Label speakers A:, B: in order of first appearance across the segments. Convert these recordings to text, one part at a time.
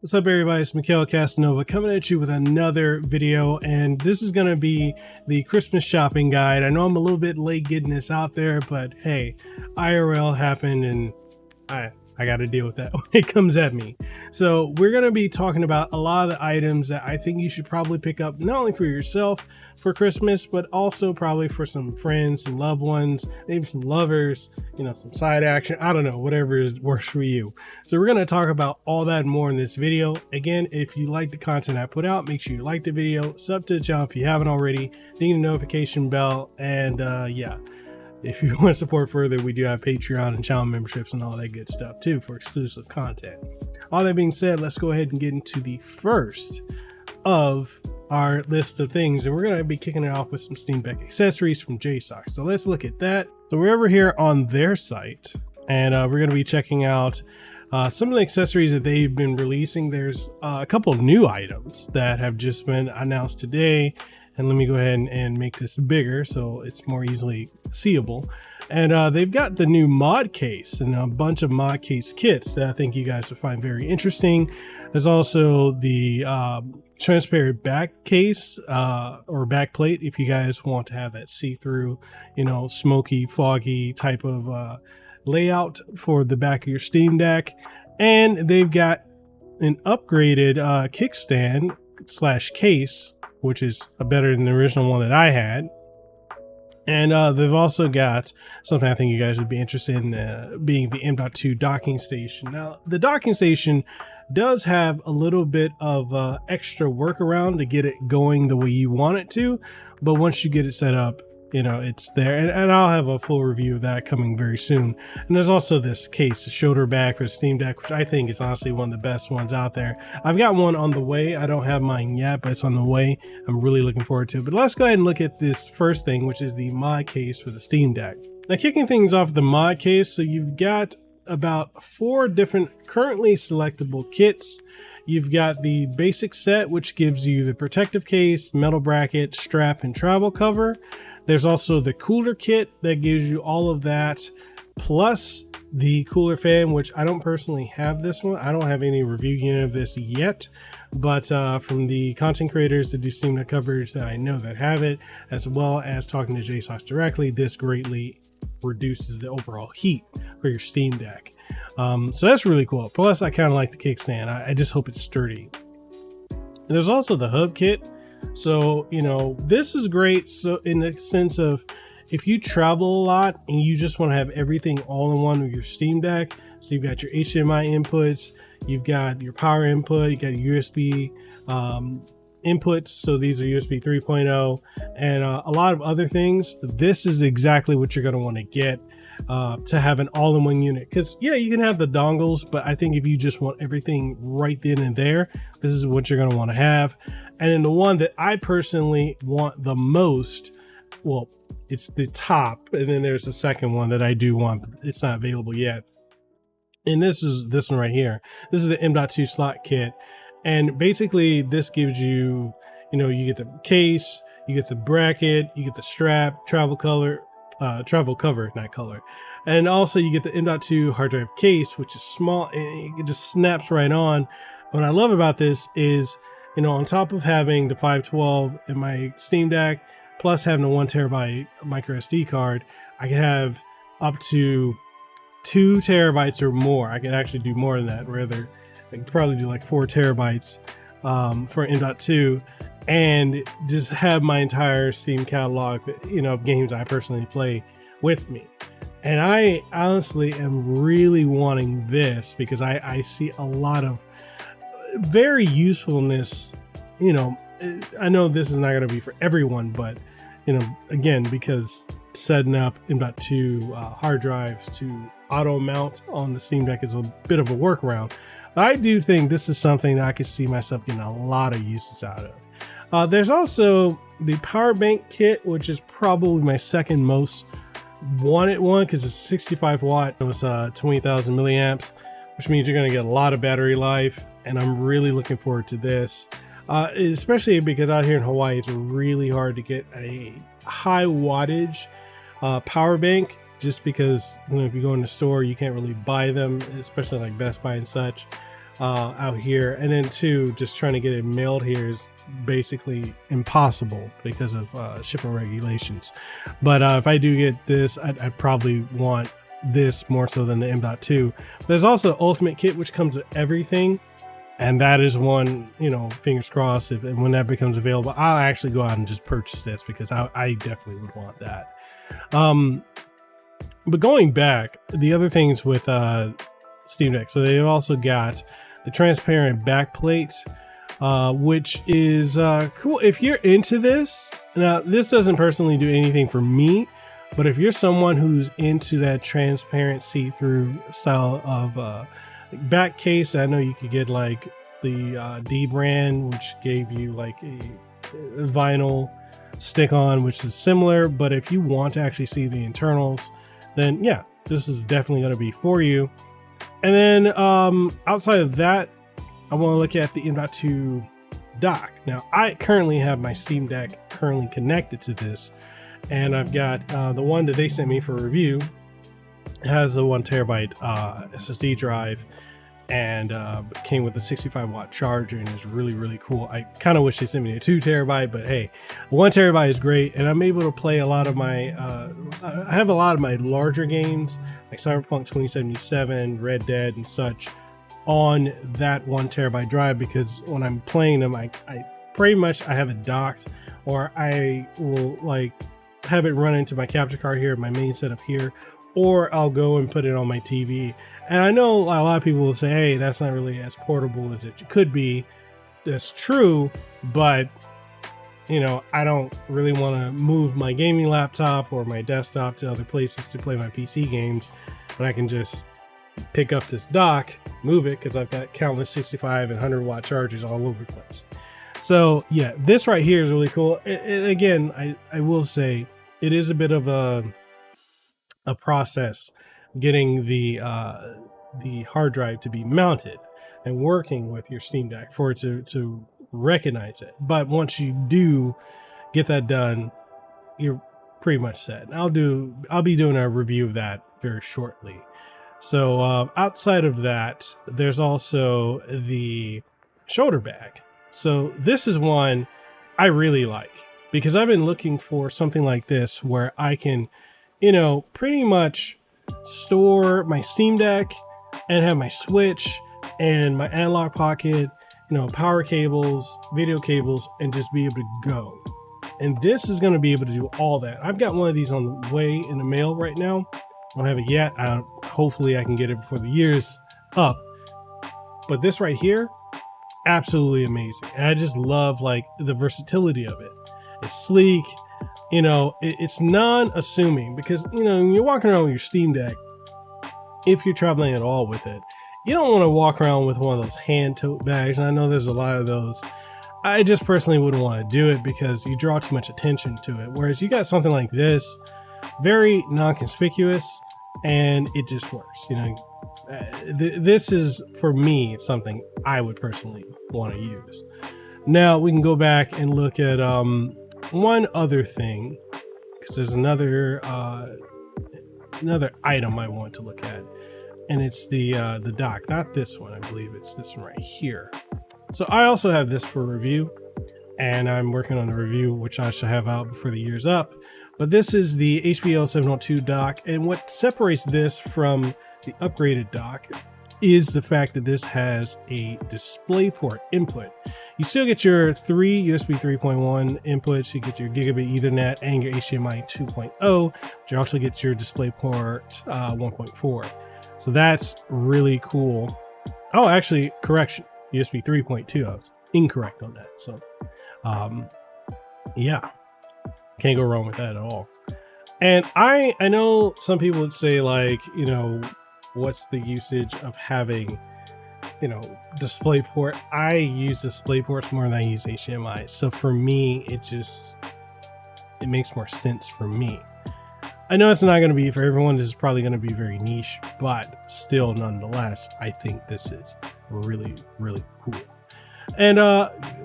A: What's up everybody, it's Mikhail Casanova coming at you with another video, and this is going to be the Christmas shopping guide. I know I'm a little bit late getting this out there, but hey, IRL happened and I got to deal with that when it comes at me. So we're going to be talking about a lot of the items that I think you should probably pick up, not only for yourself for Christmas, but also probably for some friends, some loved ones, maybe some lovers, you know, some side action. I don't know, whatever works for you. So we're going to talk about all that and more in this video. Again, if you like the content I put out, make sure you like the video, sub to the channel if you haven't already, ding the notification bell, and yeah. If you want to support further, we do have Patreon and channel memberships and all that good stuff too for exclusive content. All that being said, let's go ahead and get into the first of our list of things, and we're going to be kicking it off with some Steam Deck accessories from JSAUX. So let's look at that. So we're over here on their site, and we're going to be checking out some of the accessories that they've been releasing. There's a couple of new items that have just been announced today. And let me go ahead and make this bigger so it's more easily seeable. And they've got the new ModCase and a bunch of ModCase kits that I think you guys will find very interesting. There's also the transparent back case or back plate if you guys want to have that see-through, you know, smoky, foggy type of layout for the back of your Steam Deck. And they've got an upgraded kickstand / case, which is better than the original one that I had. And they've also got something I think you guys would be interested in, being the M.2 docking station. Now, the docking station does have a little bit of extra workaround to get it going the way you want it to, but once you get it set up, you know, it's there. And I'll have a full review of that coming very soon. And there's also this case, the shoulder bag for the Steam Deck, which I think is honestly one of the best ones out there. I've got one on the way. I don't have mine yet, but it's on the way. I'm really looking forward to it. But let's go ahead and look at this first thing, which is the mod case for the Steam Deck. Now, kicking things off the mod case, so you've got about 4 different currently selectable kits. You've got the basic set, which gives you the protective case, metal bracket, strap, and travel cover. There's also the cooler kit that gives you all of that, plus the cooler fan, which I don't personally have this one. I don't have any review unit of this yet, but from the content creators that do Steam Deck coverage that I know that have it, as well as talking to JSAUX directly, this greatly reduces the overall heat for your Steam Deck. So that's really cool. Plus, I kind of like the kickstand. I just hope it's sturdy. There's also the hub kit. So, you know, this is great. So in the sense of if you travel a lot and you just want to have everything all in one with your Steam Deck, so you've got your HDMI inputs, you've got your power input, you got your USB inputs. So these are USB 3.0 and a lot of other things. This is exactly what you're going to want to get to have an all-in-one unit, because yeah, you can have the dongles, but I think if you just want everything right then and there, this is what you're going to want to have. And then the one that I personally want the most, well, it's the top, and then there's a second one that I do want, but it's not available yet. And this is this one right here. This is the M.2 slot kit. And basically this gives you, you know, you get the case, you get the bracket, you get the strap, travel cover, not color. And also you get the M.2 hard drive case, which is small and it just snaps right on. What I love about this is, you know, on top of having the 512 in my Steam Deck, plus having a 1 terabyte MicroSD card, I can have up to 2 terabytes or more. I can actually do more than that. Rather, I can probably do like 4 terabytes for M.2 and just have my entire Steam catalog, you know, of games I personally play with me. And I honestly am really wanting this because I see a lot of very usefulness. You know, I know this is not going to be for everyone, but you know, again, because setting up M.2 hard drives to auto mount on the Steam Deck is a bit of a workaround. I do think this is something that I could see myself getting a lot of uses out of. There's also the power bank kit, which is probably my second most wanted one because it's 65 watt. It's 20,000 milliamps, which means you're going to get a lot of battery life. And I'm really looking forward to this, especially because out here in Hawaii, it's really hard to get a high wattage power bank, just because, you know, if you go in the store, you can't really buy them, especially like Best Buy and such. out here, and then two, just trying to get it mailed here is basically impossible because of shipping regulations. But if I do get this, I'd probably want this more so than the M.2. There's also Ultimate Kit, which comes with everything, and that is one, you know, fingers crossed, if and when that becomes available, I'll actually go out and just purchase this, because I definitely would want that. But going back, the other things with Steam Deck, so they've also got the transparent back plate, which is cool if you're into this. Now, this doesn't personally do anything for me, but if you're someone who's into that transparent see-through style of back case, I know you could get like the D brand, which gave you like a vinyl stick-on, which is similar. But if you want to actually see the internals, then yeah, this is definitely going to be for you. And then outside of that, I want to look at the M.2 dock. Now, I currently have my Steam Deck currently connected to this, and I've got the one that they sent me for review. It has a 1 terabyte SSD drive, and came with a 65-watt charger, and is really, really cool. I kind of wish they sent me a 2 terabyte, but hey, 1 terabyte is great, and I'm able to play a lot of my I have a lot of my larger games like Cyberpunk 2077, Red Dead, and such on that 1 terabyte drive, because when I'm playing them, I pretty much I have it docked, or I will like have it run into my capture card here, my main setup here, or I'll go and put it on my TV. And I know a lot of people will say, hey, that's not really as portable as it could be. That's true, but you know, I don't really want to move my gaming laptop or my desktop to other places to play my PC games, but I can just pick up this dock, move it, because I've got countless 65 and 100-watt chargers all over the place. So yeah, this right here is really cool. And again, I will say it is a bit of a process getting the hard drive to be mounted and working with your Steam Deck for it to recognize it. But once you do get that done, you're pretty much set. I'll be doing a review of that very shortly. So outside of that, there's also the shoulder bag. So this is one I really like, because I've been looking for something like this where I can, you know, pretty much store my Steam Deck and have my Switch and my analog pocket, you know, power cables, video cables, and just be able to go. And this is going to be able to do all that. I've got one of these on the way in the mail right now. I don't have it yet. Hopefully I can get it before the year's up. But this right here, absolutely amazing. And I just love like the versatility of it. It's sleek, you know, it's non-assuming, because, you know, when you're walking around with your Steam Deck, if you're traveling at all with it, you don't want to walk around with one of those hand tote bags. And I know there's a lot of those. I just personally wouldn't want to do it because you draw too much attention to it. Whereas you got something like this, very non-conspicuous, and it just works. You know, this is, for me, something I would personally want to use. Now we can go back and look at one other thing, because there's another item I want to look at, and it's the dock. Not this one, I believe it's this one right here. So I also have this for review, and I'm working on a review which I should have out before the year's up. But this is the HBO 702 dock, and what separates this from the upgraded dock is the fact that this has a DisplayPort input. You still get your 3 USB 3.1 inputs, you get your gigabit Ethernet and your HDMI 2.0, but you also get your DisplayPort 1.4. So that's really cool. Oh, actually, correction, USB 3.2. I was incorrect on that. So, yeah, can't go wrong with that at all. And I know some people would say, like, you know, what's the usage of having, you know, DisplayPort? I use DisplayPorts more than I use HDMI. So for me, it makes more sense for me. I know it's not going to be for everyone. This is probably going to be very niche, but still, nonetheless, I think this is really, really cool. And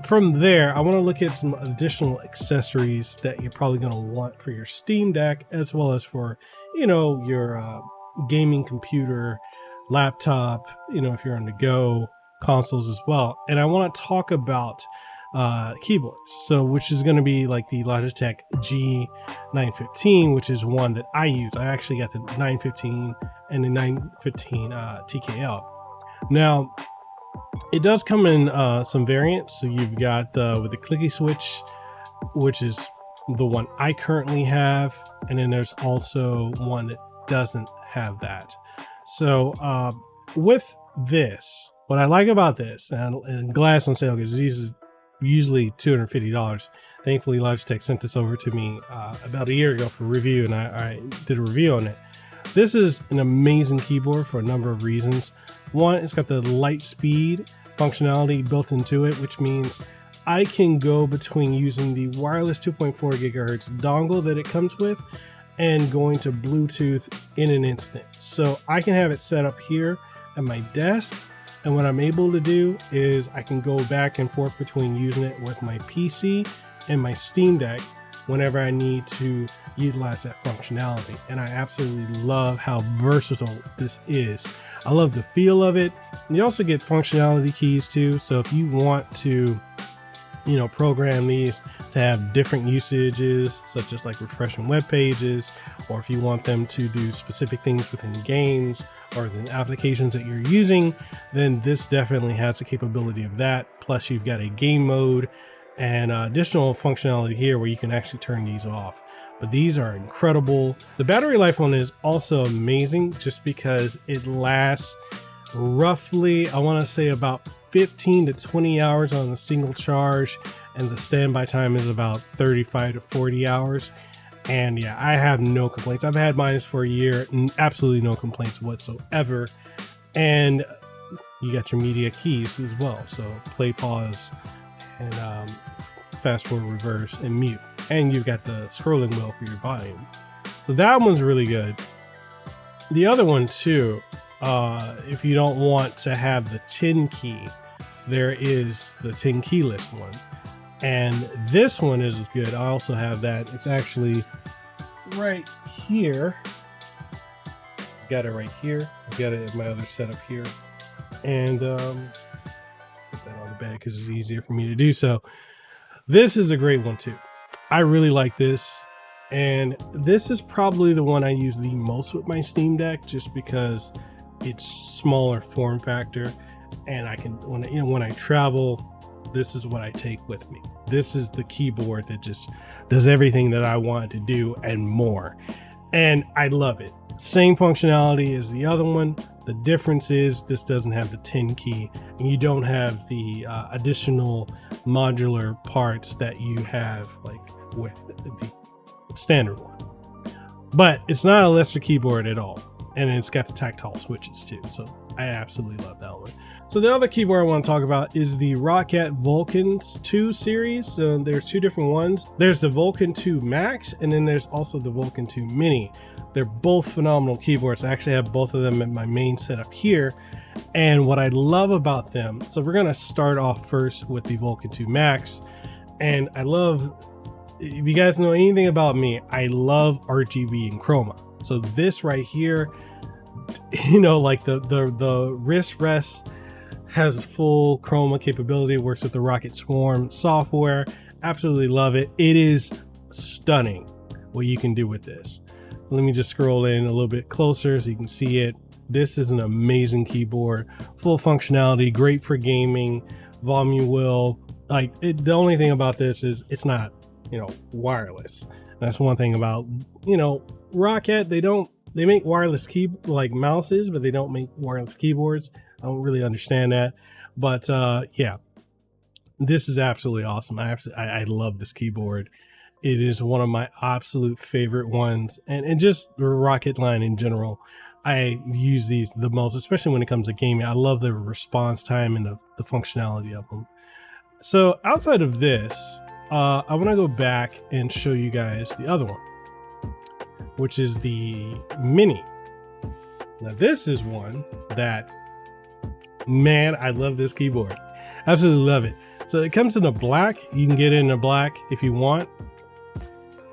A: from there, I want to look at some additional accessories that you're probably going to want for your Steam Deck, as well as for, you know, your gaming computer, laptop, you know, if you're on the go, consoles as well. And I want to talk about keyboards, so which is going to be like the Logitech G915, which is one that I use. I actually got the 915 and the 915 TKL. Now it does come in some variants. So you've got with the clicky switch, which is the one I currently have, and then there's also one that doesn't have that. So with this, what I like about this, and glass on sale, because these is usually $250. Thankfully, Logitech sent this over to me about a year ago for review, and I did a review on it. This is an amazing keyboard for a number of reasons. One, it's got the light speed functionality built into it, which means I can go between using the wireless 2.4 gigahertz dongle that it comes with and going to Bluetooth in an instant. So I can have it set up here at my desk, and what I'm able to do is I can go back and forth between using it with my PC and my Steam Deck whenever I need to utilize that functionality. And I absolutely love how versatile this is. I love the feel of it. You also get functionality keys too. So if you want to, you know, program these to have different usages, such as like refreshing web pages, or if you want them to do specific things within games or within applications that you're using, then this definitely has the capability of that. Plus you've got a game mode and additional functionality here where you can actually turn these off. But these are incredible. The battery life on it is also amazing, just because it lasts roughly, I want to say about 15 to 20 hours on a single charge, and the standby time is about 35 to 40 hours. And yeah, I have no complaints. I've had mine for a year and absolutely no complaints whatsoever. And you got your media keys as well, so play, pause, and fast forward, reverse, and mute. And you've got the scrolling wheel for your volume. So that one's really good. The other one too, if you don't want to have the 10 key, there is the 10 key list one. And this one is good. I also have that. It's actually right here. I've got it right here. I've got it in my other setup here. And put that on the bed because it's easier for me to do so. This is a great one too. I really like this. And this is probably the one I use the most with my Steam Deck, just because it's smaller form factor, and I can, when I travel, this is what I take with me. This is the keyboard that just does everything that I want to do and more. And I love it. Same functionality as the other one. The difference is this doesn't have the 10 key, and you don't have the additional modular parts that you have like with the standard one. But it's not a lesser keyboard at all, and it's got the tactile switches too, so I absolutely love that one. So the other keyboard I want to talk about is the ROCCAT Vulkan II series. So there's two different ones. There's the Vulkan II MAX, and then there's also the Vulkan II Mini. They're both phenomenal keyboards. I actually have both of them in my main setup here. And what I love about them, so we're gonna start off first with the Vulkan II MAX. And I love, if you guys know anything about me, I love RGB and chroma. So this right here, you know, like the wrist rest has full chroma capability, works with the ROCCAT Swarm software. Absolutely love it. It is stunning what you can do with this. Let me just scroll in a little bit closer so you can see it. This is an amazing keyboard, full functionality, great for gaming, volume wheel. Like the only thing about this is it's not, you know, wireless. That's one thing about, you know, ROCCAT. They make wireless like mouses, but they don't make wireless keyboards. I don't really understand that, but yeah, this is absolutely awesome. I love this keyboard. It is one of my absolute favorite ones, and just the ROCCAT line in general. I use these the most, especially when it comes to gaming. I love the response time and the functionality of them. So outside of this, I want to go back and show you guys the other one, which is the Mini. Now this is one that, man, I love this keyboard. Absolutely love it. So it comes in a black. You can get it in a black if you want.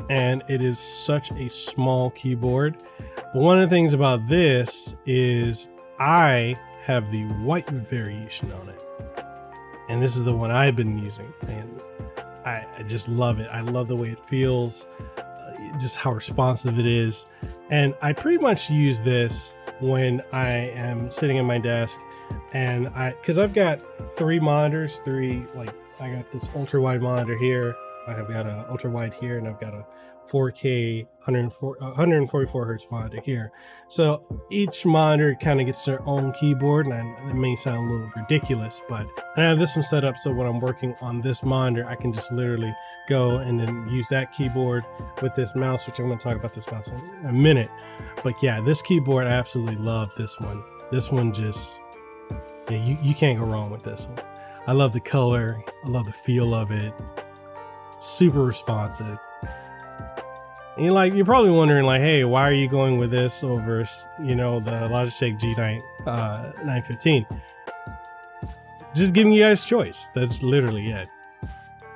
A: And it is such a small keyboard. But one of the things about this is I have the white variation on it. And this is the one I've been using, and I just love it. I love the way it feels, just how responsive it is. And I pretty much use this when I am sitting at my desk, and because I've got 3 monitors, I got this ultra wide monitor here, I've got an ultra wide here, and I've got a 4K 144 hertz monitor here. So each monitor kind of gets their own keyboard, and it may sound a little ridiculous, but I have this one set up so when I'm working on this monitor, I can just literally go and then use that keyboard with this mouse, which I'm going to talk about this mouse in a minute. But yeah, this keyboard, I absolutely love this one. This one just, yeah, you can't go wrong with this one. I love the color, I love the feel of it. Super responsive. And you're probably wondering, like, hey, why are you going with this over, the Logitech G915? Just giving you guys choice. That's literally it.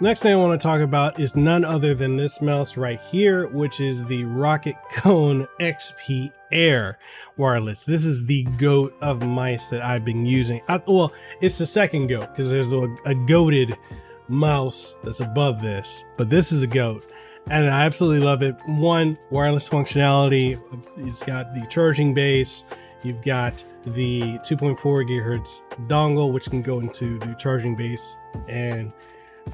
A: Next thing I want to talk about is none other than this mouse right here, which is the ROCCAT Kone XP Air wireless. This is the GOAT of mice that I've been using. Well, it's the second GOAT, because there's a goated mouse that's above this, but this is a GOAT. And I absolutely love it. One, wireless functionality. It's got the charging base. You've got the 2.4 gigahertz dongle, which can go into the charging base. And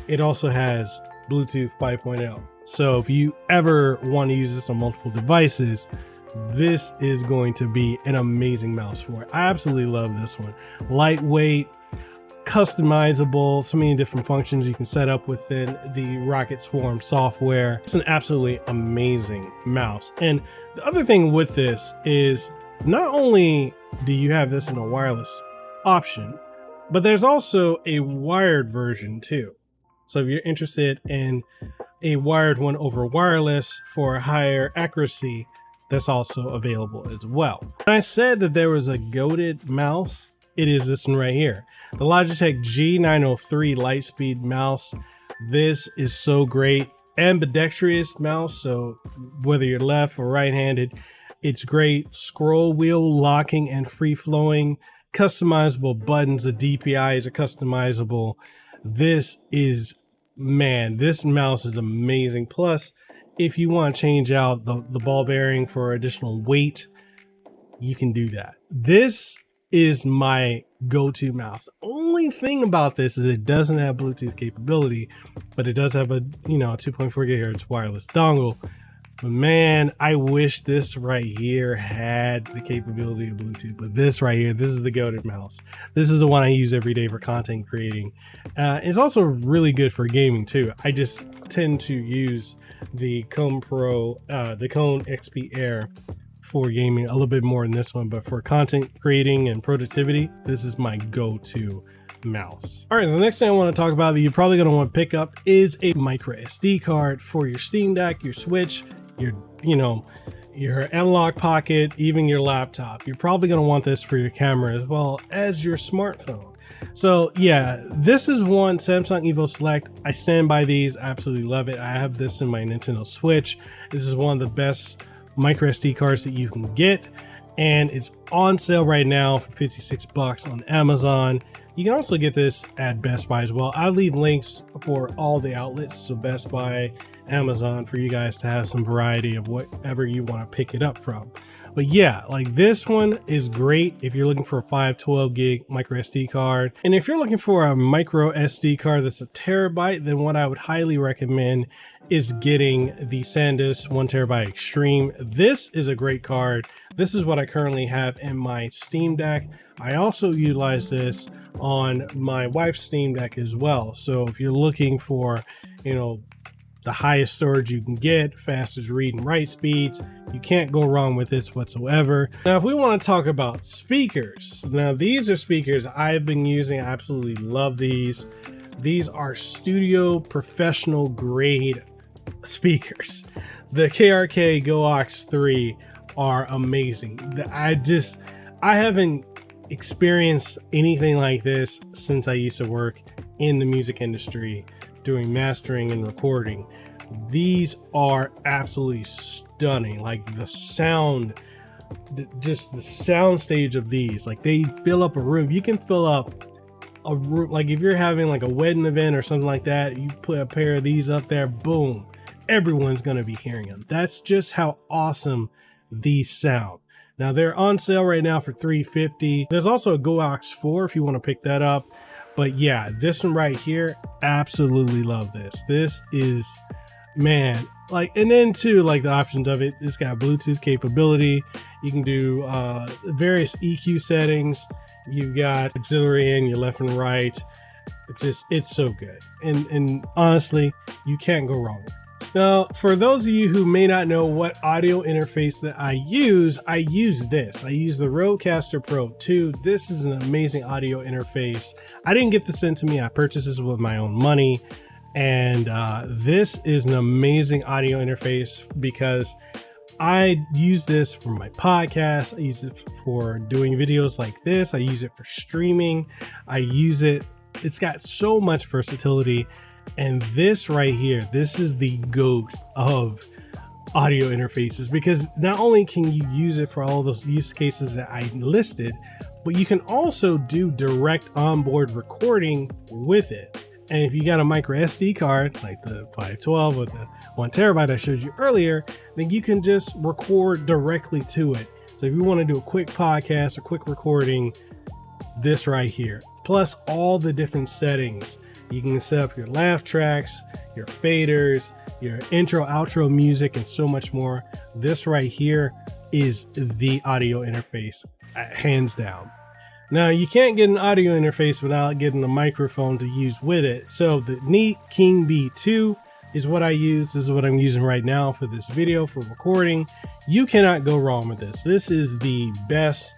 A: it also has Bluetooth 5.0. So if you ever want to use this on multiple devices, this is going to be an amazing mouse for it. I absolutely love this one. Lightweight, customizable, so many different functions you can set up within the ROCCAT Swarm software. It's an absolutely amazing mouse. And the other thing with this is not only do you have this in a wireless option, but there's also a wired version too. So if you're interested in a wired one over wireless for higher accuracy, that's also available as well. When I said that there was a goated mouse, it is this one right here. The Logitech G903 Lightspeed mouse. This is so great. Ambidextrous mouse, so whether you're left or right-handed, it's great. Scroll wheel locking and free-flowing. Customizable buttons. The DPIs are customizable. This mouse is amazing. Plus, if you want to change out the ball bearing for additional weight, you can do that. This is my go-to mouse. The only thing about this is it doesn't have Bluetooth capability, but it does have a 2.4 gigahertz wireless dongle. But man, I wish this right here had the capability of Bluetooth. But this right here, this is the goated mouse. This is the one I use every day for content creating. It's also really good for gaming too. I just tend to use the Kone XP Air for gaming a little bit more than this one, but for content creating and productivity, this is my go-to mouse. All right, the next thing I want to talk about that you're probably going to want to pick up is a microSD card for your Steam Deck, your Switch, your analog pocket, even your laptop. You're probably going to want this for your camera as well as your smartphone. So yeah, this is one Samsung Evo Select. I stand by these. I absolutely love it. I have this in my Nintendo Switch. This is one of the best microSD cards that you can get, and it's on sale right now for 56 bucks on Amazon. You can also get this at Best Buy as well. I'll leave links for all the outlets, so Best Buy, Amazon, for you guys to have some variety of whatever you want to pick it up from. But yeah, like this one is great if you're looking for a 512 gig micro SD card. And if you're looking for a micro SD card that's a terabyte, then what I would highly recommend is getting the Sandisk 1 terabyte Extreme. This is a great card. This is what I currently have in my Steam Deck. I also utilize this on my wife's Steam Deck as well. So if you're looking for, the highest storage you can get, fastest read and write speeds, you can't go wrong with this whatsoever. Now, if we want to talk about speakers, now these are speakers I've been using. I absolutely love these. These are studio professional grade speakers. The KRK GoAUX 3 are amazing. I haven't experienced anything like this since I used to work in the music industry doing mastering and recording. These are absolutely stunning. Like the sound just the sound stage of these, like they fill up a room. You can fill up a room, like if you're having like a wedding event or something like that, you put a pair of these up there, boom, everyone's going to be hearing them. That's just how awesome these sound. Now they're on sale right now for $350. There's also a GoAUX 4 if you want to pick that up. But yeah, this one right here, absolutely love this. This is, man, like, and then too, like the options of it, it's got Bluetooth capability. You can do various EQ settings. You've got auxiliary in your left and right. It's so good. And honestly, you can't go wrong. Now, for those of you who may not know what audio interface that I use this. I use the Rodecaster Pro 2. This is an amazing audio interface. I didn't get this sent to me. I purchased this with my own money. And this is an amazing audio interface because I use this for my podcast. I use it for doing videos like this. I use it for streaming. I use it. It's got so much versatility. And this right here, this is the GOAT of audio interfaces, because not only can you use it for all those use cases that I listed, but you can also do direct onboard recording with it. And if you got a microSD card, like the 512 or the 1 terabyte I showed you earlier, then you can just record directly to it. So if you want to do a quick podcast or quick recording, this right here, plus all the different settings. You can set up your laugh tracks, your faders, your intro, outro music, and so much more. This right here is the audio interface, hands down. Now, you can't get an audio interface without getting a microphone to use with it. So the Neat King B2 is what I use. This is what I'm using right now for this video, for recording. You cannot go wrong with this. This is the best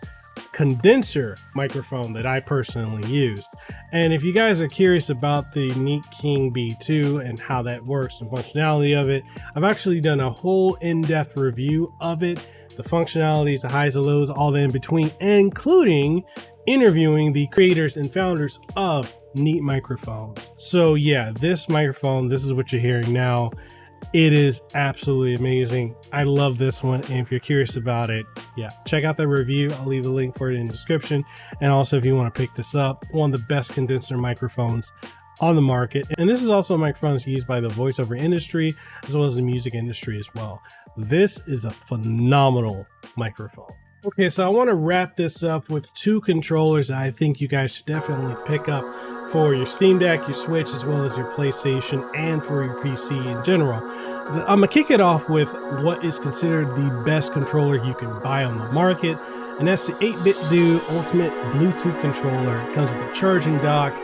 A: condenser microphone that I personally used. And if you guys are curious about the Neat King B2 and how that works and functionality of it, I've actually done a whole in-depth review of it, the functionalities, the highs and lows, all the in between, including interviewing the creators and founders of Neat microphones. So yeah, this microphone, this is what you're hearing now. It is absolutely amazing. I love this one. And if you're curious about it, yeah, check out the review. I'll leave a link for it in the description. And also, if you want to pick this up, one of the best condenser microphones on the market. And this is also a microphone that's used by the voiceover industry, as well as the music industry as well. This is a phenomenal microphone. Okay, so I want to wrap this up with two controllers that I think you guys should definitely pick up for your Steam Deck, your Switch, as well as your PlayStation, and for your PC in general. I'm gonna kick it off with what is considered the best controller you can buy on the market, and that's the 8BitDo Ultimate Bluetooth controller. It comes with a charging dock,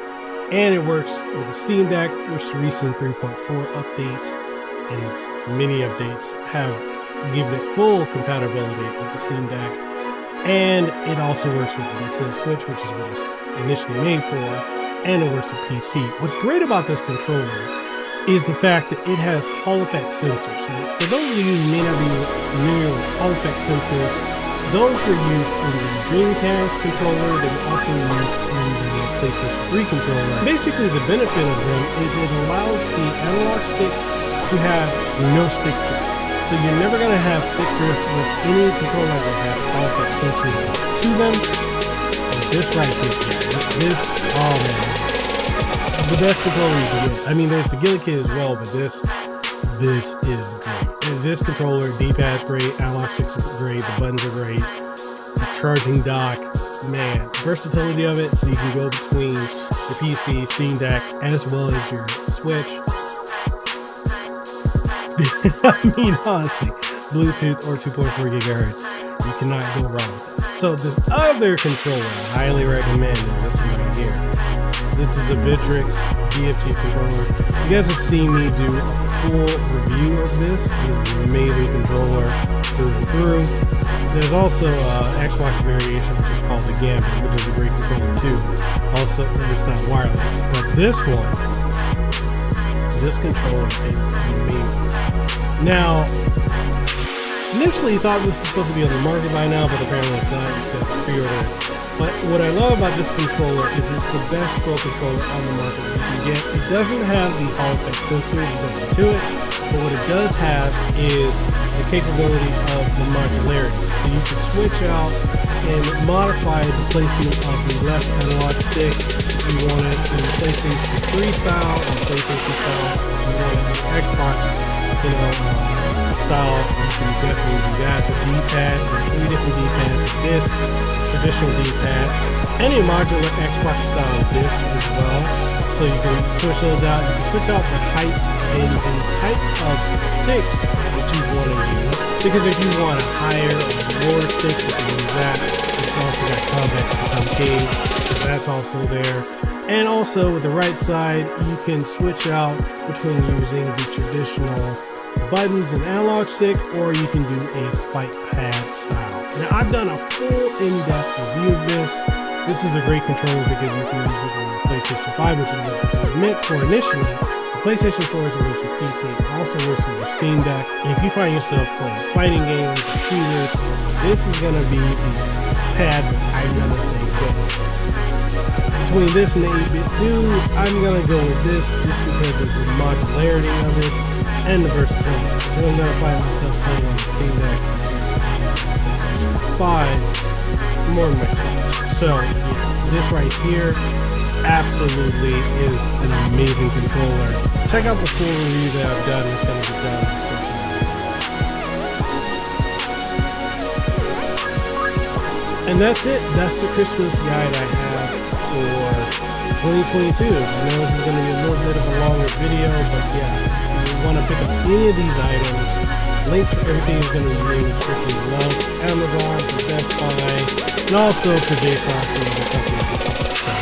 A: and it works with the Steam Deck, which the recent 3.4 update and its many updates have given it full compatibility with the Steam Deck. And it also works with the Nintendo Switch, which is what it's initially made for. And it works with PC. What's great about this controller is the fact that it has Hall effect sensors. So for those of you who may not be familiar with Hall effect sensors, those were used in the Dreamcast controller. They were also used in the PlayStation 3 controller. Basically, the benefit of them is it allows the analog sticks to have no stick drift. So you're never going to have stick drift with any controller that has Hall effect sensors to them. This right here, oh man, the best controller you can get. I mean, there's the Gilly Kit as well, but this is great. And this controller, D-pad's great, analog sticks is great, the buttons are great, the charging dock, man, versatility of it, so you can go between your PC, Steam Deck, as well as your Switch. I mean, honestly, Bluetooth or 2.4 gigahertz, you cannot go wrong with it. So this other controller I highly recommend is this one right here. This is the Victrix BFG controller. You guys have seen me do a full review of this. This is an amazing controller through and through. There's also an Xbox variation, which is called the Gambit, which is a great controller too. Also, it's not wireless, but this one, this controller is amazing. Now, initially thought this was supposed to be on the market by now, but apparently it's not. It's got pre-order. But what I love about this controller is it's the best Pro controller on the market you can get. It doesn't have the Hall effect sensors built into it, but what it does have is the capability of the modularity. So you can switch out and modify the placement of the left analog stick if you want it in PlayStation 3 style or PlayStation style. If you want it in Xbox, style, you can definitely do that. The D-pad, there's 3 different D-pads: disc, traditional D-pad, and a modular Xbox style disc as well. So you can switch those out. You can switch out the heights and the type of sticks that you want to use. Because if you want a higher or lower stick, you can use that. It's also got convex and concave, so that's also there. And also with the right side, you can switch out between using the traditional buttons and analog stick, or you can do a fight pad style. Now I've done a full in-depth review of this. This is a great controller because you can use it on the PlayStation 5, which is what this is meant for initially. The PlayStation 4 is a your PC. It also works with your Steam Deck. And if you find yourself playing fighting games, shooters, this is going to be the pad that I'm going to say go. Between this and the 8-bit Dude, I'm going to go with this just because of the modularity of it and the versatility. So I'm going to find myself playing on the Steam Deck 5 more than Xbox. So yeah, this right here absolutely is an amazing controller. Check out the full review that I've done. It's going to be down in the description. And that's it. That's the Christmas guide I have for 2022. I know this is going to be a little bit of a longer video, but yeah, if you want to pick up any of these items, links for everything is going to be linked strictly below. Amazon, for Best Buy, and also for JSAUX and the company. So,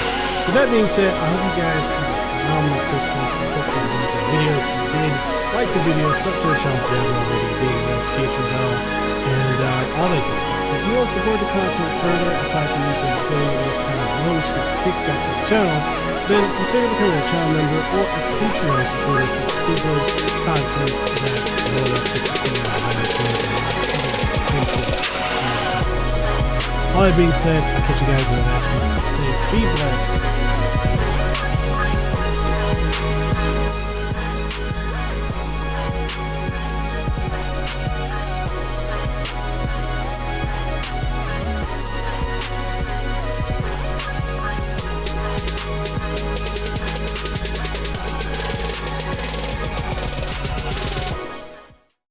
A: with that being said, I hope you guys have a phenomenal Christmas. I hope you enjoyed the video. If you did, like the video, sub to the channel if you haven't already, hit the notification bell, and all that good stuff. If you want to support the content further, aside from using the same those kind of bonus gets kicked back to the channel, then consider becoming a channel member or a Patreon supporter for exclusive content that no one else gets to see. All that being said, I'll catch you guys in the next one. Stay safe, be blessed.